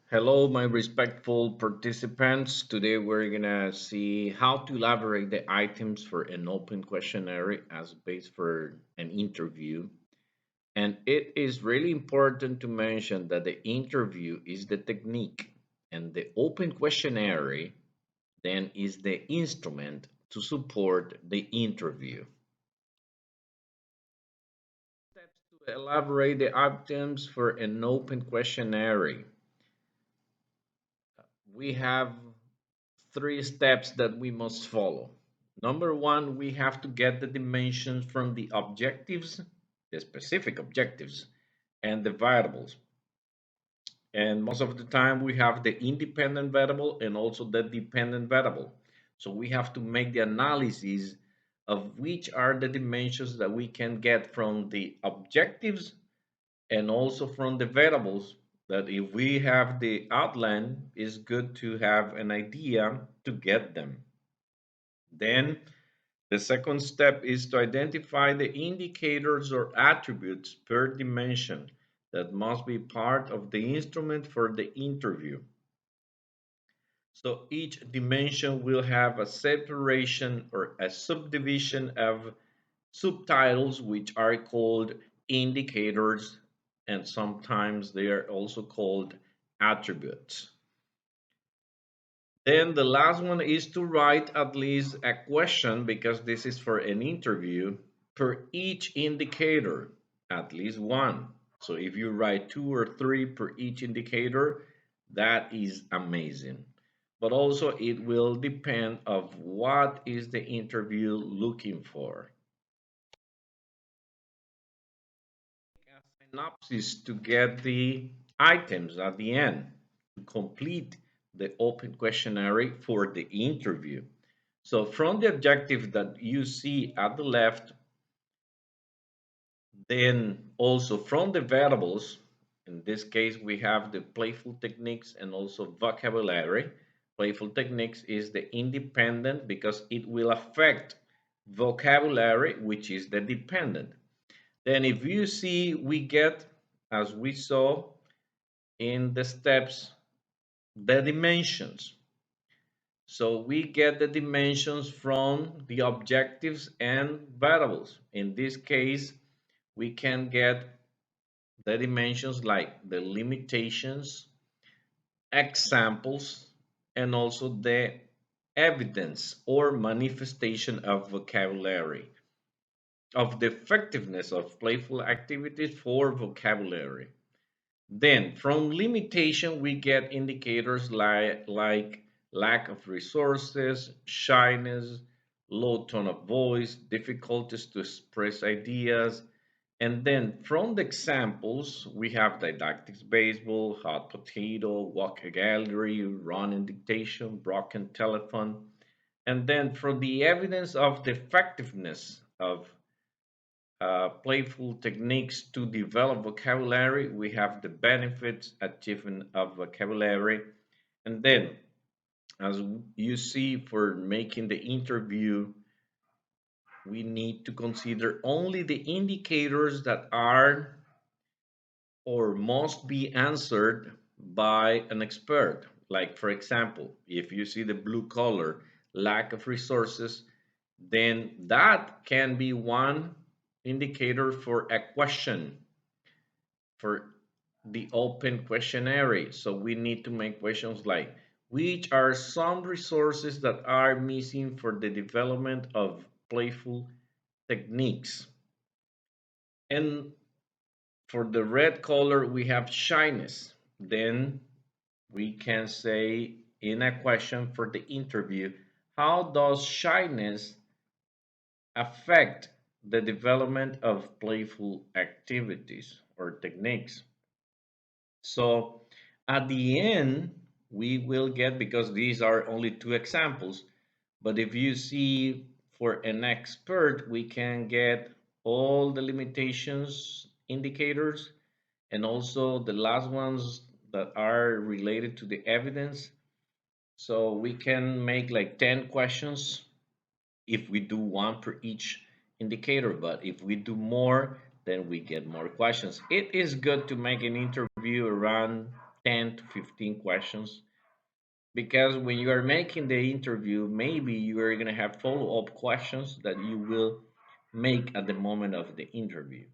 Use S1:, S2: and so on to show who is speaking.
S1: Hello, my respectful participants. Today we're gonna see how to elaborate the items for an open questionnaire as base for an interview. And it is really important to mention that the interview is the technique and the open questionnaire then is the instrument to support the interview. Steps to elaborate the items for an open questionnaire. We have three steps that we must follow. Number one, we have to get the dimensions from the objectives, the specific objectives, and the variables. And most of the time, we have the independent variable and also the dependent variable. So we have to make the analysis of which are the dimensions that we can get from the objectives and also from the variables, that if we have the outline, it's good to have an idea to get them. Then the second step is to identify the indicators or attributes per dimension that must be part of the instrument for the interview. So each dimension will have a separation or a subdivision of subtitles, which are called indicators, and sometimes they are also called attributes. Then the last one is to write at least a question, because this is for an interview, per each indicator, at least one. So if you write two or three per each indicator, that is amazing. But also it will depend of what is the interview looking for. A synopsis to get the items at the end to complete the open questionnaire for the interview. So from the objective that you see at the left, then also from the variables, in this case we have the playful techniques and also vocabulary. Playful techniques is the independent because it will affect vocabulary, which is the dependent. Then if you see, we get, as we saw in the steps, the dimensions. So we get the dimensions from the objectives and variables. In this case, we can get the dimensions like the limitations, examples, and also the evidence or manifestation of vocabulary, of the effectiveness of playful activities for vocabulary. Then from limitation, we get indicators like lack of resources, shyness, low tone of voice, difficulties to express ideas. And then from the examples, we have didactics baseball, hot potato, walk a gallery, running dictation, broken telephone. And then for the evidence of the effectiveness of playful techniques to develop vocabulary, we have the benefits achievement of vocabulary. And then, as you see, for making the interview, we need to consider only the indicators that are or must be answered by an expert. Like, for example, if you see the blue color, lack of resources, then that can be one indicator for a question for the open questionnaire. So we need to make questions like, which are some resources that are missing for the development of playful techniques? And for the red color, we have shyness. Then we can say in a question for the interview, how does shyness affect the development of playful activities or techniques? So at the end, we will get, because these are only two examples, but if you see for an expert, we can get all the limitations indicators and also the last ones that are related to the evidence. So we can make like 10 questions if we do one per each indicator, but if we do more, then we get more questions. It is good to make an interview around 10 to 15 questions, because when you are making the interview, maybe you are going to have follow-up questions that you will make at the moment of the interview.